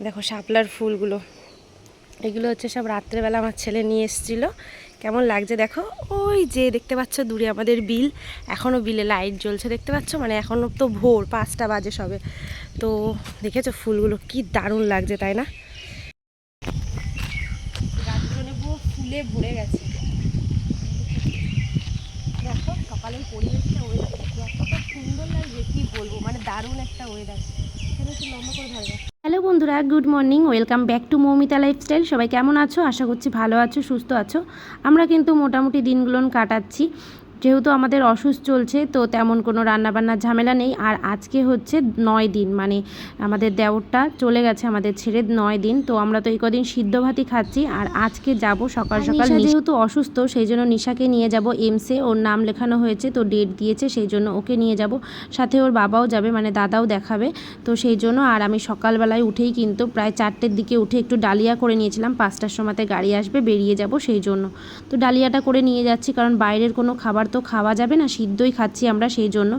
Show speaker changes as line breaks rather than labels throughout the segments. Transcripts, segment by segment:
দেখো শাপলার ফুলগুলো, এগুলো হচ্ছে সব রাত্রেবেলা আমার ছেলে নিয়ে এসেছিলো। কেমন লাগছে দেখো, ওই যে দেখতে পাচ্ছ দূরে আমাদের বিল, এখনও বিলে লাইট জ্বলছে দেখতে পাচ্ছ, মানে এখনও তো ভোর 5টা বাজে সবে। তো দেখেছো ফুলগুলো কি দারুণ লাগছে তাই না? গাছগুলো পুরো ফুলে ভরে গেছে। দেখো সকালের পরিবেশটা, ওয়েদারটা দেখো এতটা সুন্দর লাগছে কি বলবো, মানে দারুণ একটা ওয়েদার। এখানে একটু লম্বা করে ধরবে। হ্যালো বন্ধুরা, good morning, welcome back to Moumita lifestyle. সবাই কেমন আছো? আশা করছি ভালো আছো, সুস্থ আছো। আমরা কিন্তু মোটামুটি দিনগুলো কাটাচ্ছি। যেহেতু আমাদের অসুস্থ চলছে তো তেমন কোনো রান্নাবান্নার ঝামেলা নেই। আর আজকে হচ্ছে 9 দিন, মানে আমাদের দেওরটা চলে গেছে আমাদের ছেড়ে 9 দিন। তো আমরা তো এই কদিন সিদ্ধ ভাতই খাচ্ছি। আর আজকে যাব সকাল সকাল, যেহেতু অসুস্থ সেই জন্য নিশাকে নিয়ে যাব এমসে, ওর নাম লেখানো হয়েছে তো ডেট দিয়েছে, সেই জন্য ওকে নিয়ে যাব। সাথে ওর বাবাও যাবে, মানে দাদাও দেখাবে। তো সেই জন্য আর আমি সকালবেলায় উঠেই কিন্তু প্রায় 4টের দিকে উঠে একটু ডালিয়া করে নিয়েছিলাম, 5টার সময়তে গাড়ি আসবে, বেরিয়ে যাব সেই জন্য। তো ডালিয়াটা করে নিয়ে যাচ্ছি, কারণ বাইরের কোনো খাবার তো খাওয়া যাবে না, সিদ্ধই খাচ্ছি আমরা সেই জন্য।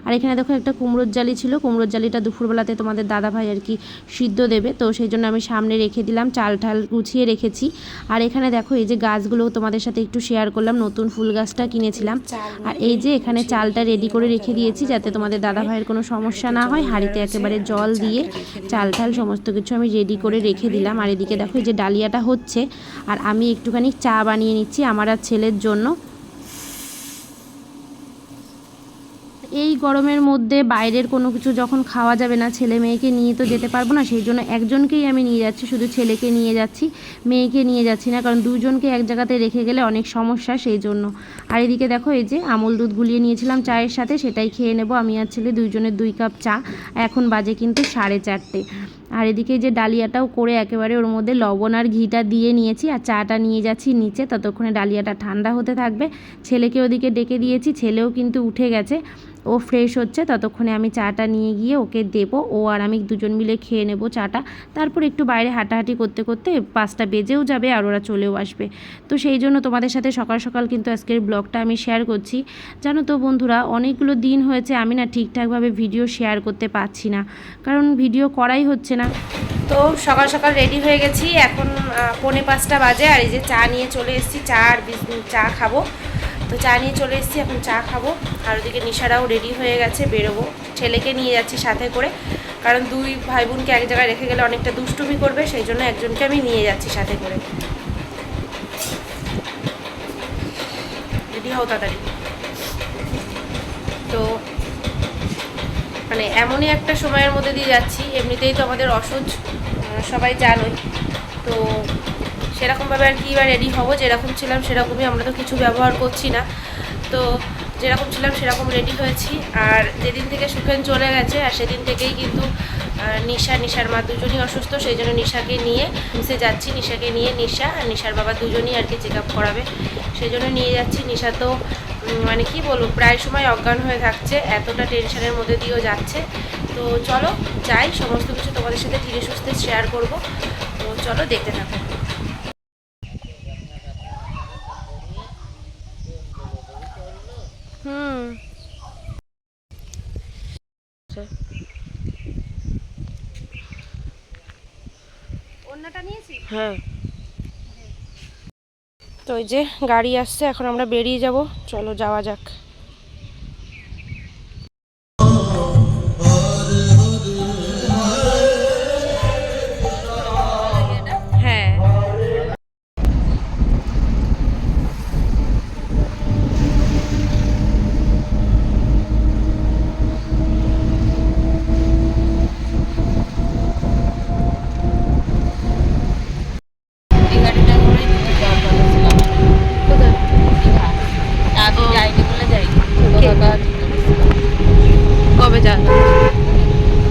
আর এখানে দেখো একটা কুমড়োর জালি ছিল, কুমড়োর জালিটা দুপুরবেলাতে তোমাদের দাদাভাই আর কি সিদ্ধ দেবে, তো সেই জন্য আমি সামনে রেখে দিলাম, চাল ঠাল গুছিয়ে রেখেছি। আর এখানে দেখো এই যে গাছগুলো তোমাদের সাথে একটু শেয়ার করলাম, নতুন ফুল গাছটা কিনেছিলাম। আর এই যে এখানে চালটা রেডি করে রেখে দিয়েছি যাতে তোমাদের দাদাভাইয়ের কোনো সমস্যা না হয়। হাঁড়িতে একেবারে জল দিয়ে চাল ঠাল সমস্ত কিছু আমি রেডি করে রেখে দিলাম। আর এদিকে দেখো এই যে ডালিয়াটা হচ্ছে, আর আমি একটুখানি চা বানিয়ে নিচ্ছি আমার আর ছেলের জন্য। এই গরমের মধ্যে বাইরের কোনো কিছু যখন খাওয়া যাবে না, ছেলে মেয়েকে নিয়ে তো যেতে পারবো না, সেই জন্য একজনকেই আমি নিয়ে যাচ্ছি, শুধু ছেলেকে নিয়ে যাচ্ছি, মেয়েকে নিয়ে যাচ্ছি না, কারণ দুজনকে এক জায়গাতে রেখে গেলে অনেক সমস্যা সেই জন্য। আর এদিকে দেখো এই যে আমুল দুধ গুলিয়ে নিয়েছিলাম চায়ের সাথে, সেটাই খেয়ে নেব আমি আর ছেলে, দুইজনের 2 কাপ চা। এখন বাজে কিন্তু 4:30। আর এদিকে যে ডালিয়াটাও করে একেবারে ওর মধ্যে লবণ আর ঘিটা দিয়ে নিয়েছি, আর চাটা নিয়ে যাচ্ছি নিচে, ততক্ষণে ডালিয়াটা ঠান্ডা হতে থাকবে। ছেলেকে ওদিকে ডেকে দিয়েছি, ছেলেও কিন্তু উঠে গেছে, ও ফ্রেশ হচ্ছে, ততক্ষণে আমি চাটা নিয়ে গিয়ে ওকে দেবো, ও আর আমি দুজন মিলে খেয়ে নেব চাটা। তারপর একটু বাইরে হাঁটাহাঁটি করতে করতে 5টা বেজেও যাবে আর ওরা চলেও আসবে। তো সেই জন্য তোমাদের সাথে সকাল সকাল কিন্তু আজকের ব্লগটা আমি শেয়ার করছি। জানো তো বন্ধুরা, অনেকগুলো দিন হয়েছে আমি না ঠিকঠাকভাবে ভিডিও শেয়ার করতে পারছি না, কারণ ভিডিও করাই হচ্ছে না। তো সকাল সকাল রেডি হয়ে গেছি, এখন 4:45 বাজে, আর এই যে চা নিয়ে চলে এসেছি, চা খাবো। তো চা নিয়ে চলে এসেছি, এখন চা খাবো। আর ওদিকে নিশারাও রেডি হয়ে গেছে, বেরোবো। ছেলেকে নিয়ে যাচ্ছি সাথে করে, কারণ 2 ভাই বোনকে এক জায়গায় রেখে গেলে অনেকটা দুষ্টুমি করবে, সেই জন্য একজনকে আমি নিয়ে যাচ্ছি সাথে করে। রেডি হও তাড়াতাড়ি। তো মানে এমনই একটা সময়ের মধ্যে দিয়ে যাচ্ছি, এমনিতেই তো আমাদের অসহ্য সবাই জানোই, তো সেরকমভাবে আর কি রেডি হবো, যেরকম ছিলাম সেরকমই, আমরা তো কিছু ব্যবহার করছি না, তো যেরকম ছিলাম সেরকম রেডি হয়েছি। আর যেদিন থেকে সুখেন চলে গেছে, আর সেদিন থেকেই কিন্তু নিশার মা দুজনই অসুস্থ, সেই জন্য নিশাকে নিয়ে যাচ্ছি, নিশাকে নিয়ে নিশা আর নিশার বাবা দুজনই আর কি চেক আপ করাবে, সেই জন্য নিয়ে যাচ্ছি। নিশা তো মানে কি বলবো, প্রায় সময় অজ্ঞান হয়ে থাকছে, এতটা টেনশনের মধ্যে দিয়েও যাচ্ছে। তো চলো যাই, সমস্ত কিছু তোমাদের সাথে ধীরে সুস্থে শেয়ার করব, তো চলো দেখতে থাকো। হ্যাঁ, তো ওই যে গাড়ি আসছে, এখন আমরা বেরিয়ে যাব, চলো যাওয়া যাক। হ্যাঁ, কবে যাবে?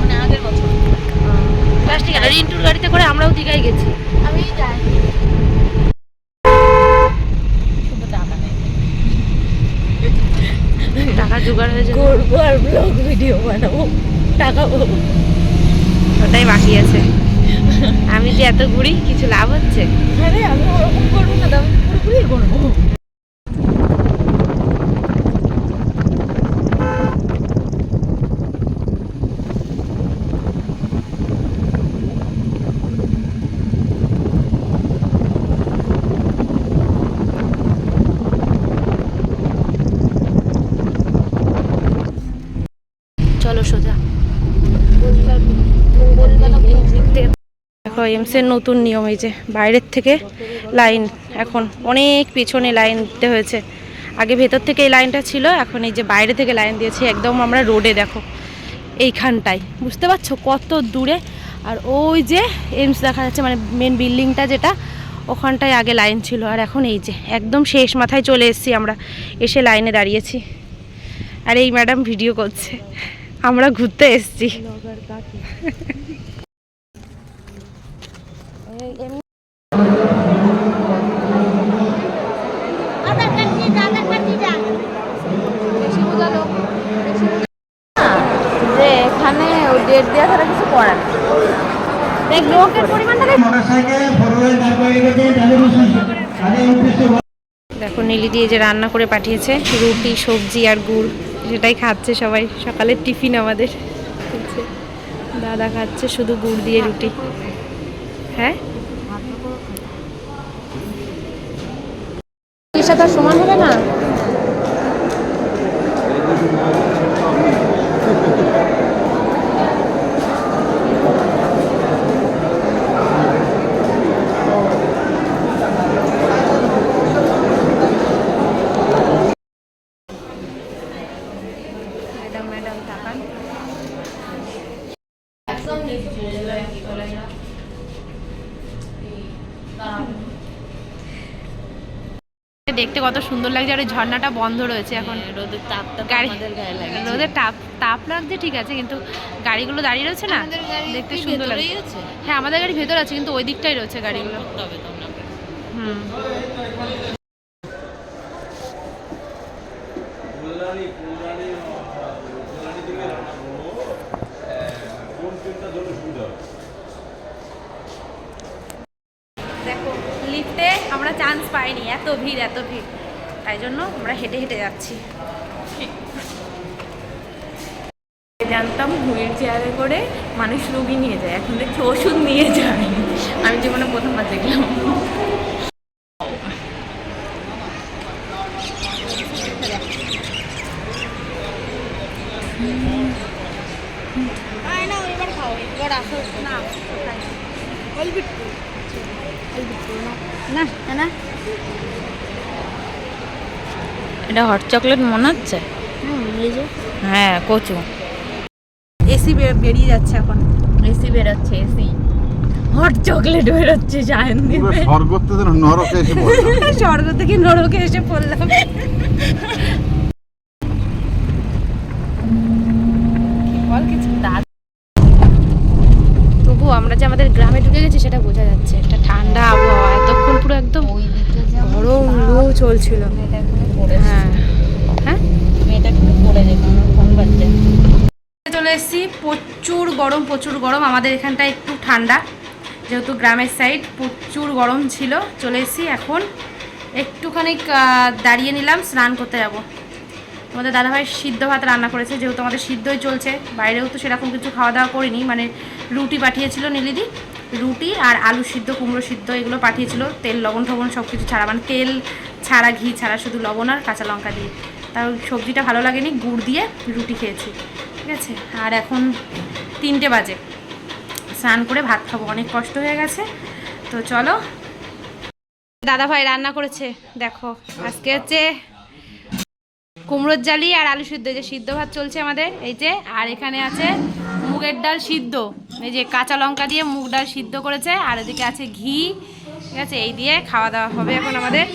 মানে আগের বছর প্লাস্টিক আর রিন্টুর গাড়িতে করে আমরাও দীঘায় গেছি। আমি যাই, শুধু টাকা নেই, টাকা জোগাড় হয়ে যাবে, করবো আর ব্লগ ভিডিও বানাবো, টাকা পাবো, ওটাই বাকি আছে। আমি যে এত ঘুরি, কিছু লাভ হচ্ছে? আরে আমি ওরকম করবো না, আমি পুরোপুরি করবো। দেখো এমসের নতুন নিয়ম, এই যে বাইরের থেকে লাইন, এখন অনেক পিছনে লাইন দিতে হয়েছে। আগে ভেতর থেকে এই লাইনটা ছিল, এখন এই যে বাইরে থেকে লাইন দিয়েছি। একদম আমরা রোডে, দেখো এইখানটায়, বুঝতে পারছো কত দূরে। আর ওই যে এমস দেখা যাচ্ছে, মানে মেন বিল্ডিংটা যেটা, ওখানটায় আগে লাইন ছিল। আর এখন এই যে একদম শেষ মাথায় চলে এসেছি আমরা, এসে লাইনে দাঁড়িয়েছি। আর এই ম্যাডাম ভিডিও করছে, আমরা ঘুরতে এসেছি। যে এখানে ডেট দেওয়া ছাড়া কিছু করার দেখ, লোকের পরিমাণটা দেখো। নীলি দিয়ে যে রান্না করে পাঠিয়েছে, রুটি সবজি আর গুড়, সেটাই খাচ্ছে সবাই। সকালের টিফিন আমাদের। দাদা খাচ্ছে শুধু গুড় দিয়ে রুটি। হ্যাঁ, সাথে সমান হবে না। দেখতে কত সুন্দর লাগছে। আর ওই ঝর্ণাটা বন্ধ রয়েছে এখন, রোদের তাপটা আমাদের গায়ে লাগে। রোদের তাপ লাগছে ঠিক আছে, কিন্তু গাড়িগুলো দাঁড়িয়ে রয়েছে না, দেখতে সুন্দর লাগছে। হ্যাঁ, আমাদের গাড়ি ভেতর আছে, কিন্তু ওই দিকটাই রয়েছে গাড়িগুলো। হুম, দেখো লিফটে আমরা চান্স পাইনি, এত ভিড় এত ভিড়, তাই জন্য আমরা হেঁটে হেঁটে যাচ্ছি।
জানতাম হুইল চেয়ারে করে মানুষ রোগী নিয়ে যায়, এখন দেখছি ওষুধ নিয়ে যায়। আমি জীবনে প্রথমবার দেখলাম। এটা হট চকলেট মনে হচ্ছে। হ্যাঁ, কচু।
এসি বেরিয়ে যাচ্ছে এখন,
এসি বেরোচ্ছে, এসি হট চকলেট বেরোচ্ছে।
স্বর্গ থেকে নরকে এসে পড়লাম।
স্বর্গ থেকে নরকে এসে পড়লাম। বল কিছু। তবু আমরা যে আমাদের গ্রামে ঢুকে গেছি সেটা বোঝা যাচ্ছে। একটা ঠান্ডা আবহাওয়া, এতক্ষণ পুরো একদম গরম লু চলছিল। হ্যাঁ হ্যাঁ, চলে এসেছি। প্রচুর গরম, প্রচুর গরম। আমাদের এখানটা একটু ঠান্ডা, যেহেতু গ্রামের সাইড, প্রচুর গরম ছিল। চলে এসেছি এখন, একটুখানি দাঁড়িয়ে নিলাম, স্নান করতে যাব। আমাদের দাদাভাই সিদ্ধ ভাত রান্না করেছে, যেহেতু আমাদের সিদ্ধই চলছে। বাইরেও তো সেরকম কিছু খাওয়া দাওয়া করিনি, মানে রুটি পাঠিয়েছিল নীলিদি, রুটি আর আলু সিদ্ধ, কুমড়ো সিদ্ধ, এগুলো পাঠিয়েছিল। তেল লবণ টবণ সব কিছু ছাড়া, মানে তেল ছাড়া, ঘি ছাড়া, শুধু লবণ আর কাঁচা লঙ্কা দিয়ে। তার সবজিটা ভালো লাগেনি, গুড় দিয়ে রুটি খেয়েছি, ঠিক আছে। আর এখন 3টে বাজে, স্নান করে ভাত খাবো, অনেক কষ্ট হয়ে গেছে। তো চলো, দাদাভাই রান্না করেছে দেখো। আজকে হচ্ছে কুমড়োর জালি আর আলু সিদ্ধ, যে সিদ্ধ ভাত চলছে আমাদের, এই যে। আর এখানে আছে মুগের ডাল সিদ্ধ, এই যে কাঁচা লঙ্কা দিয়ে মুগ ডাল সিদ্ধ করেছে। আর এদিকে আছে ঘি, ঠিক আছে। এই দিয়ে খাওয়া দাওয়া হবে এখন আমাদের।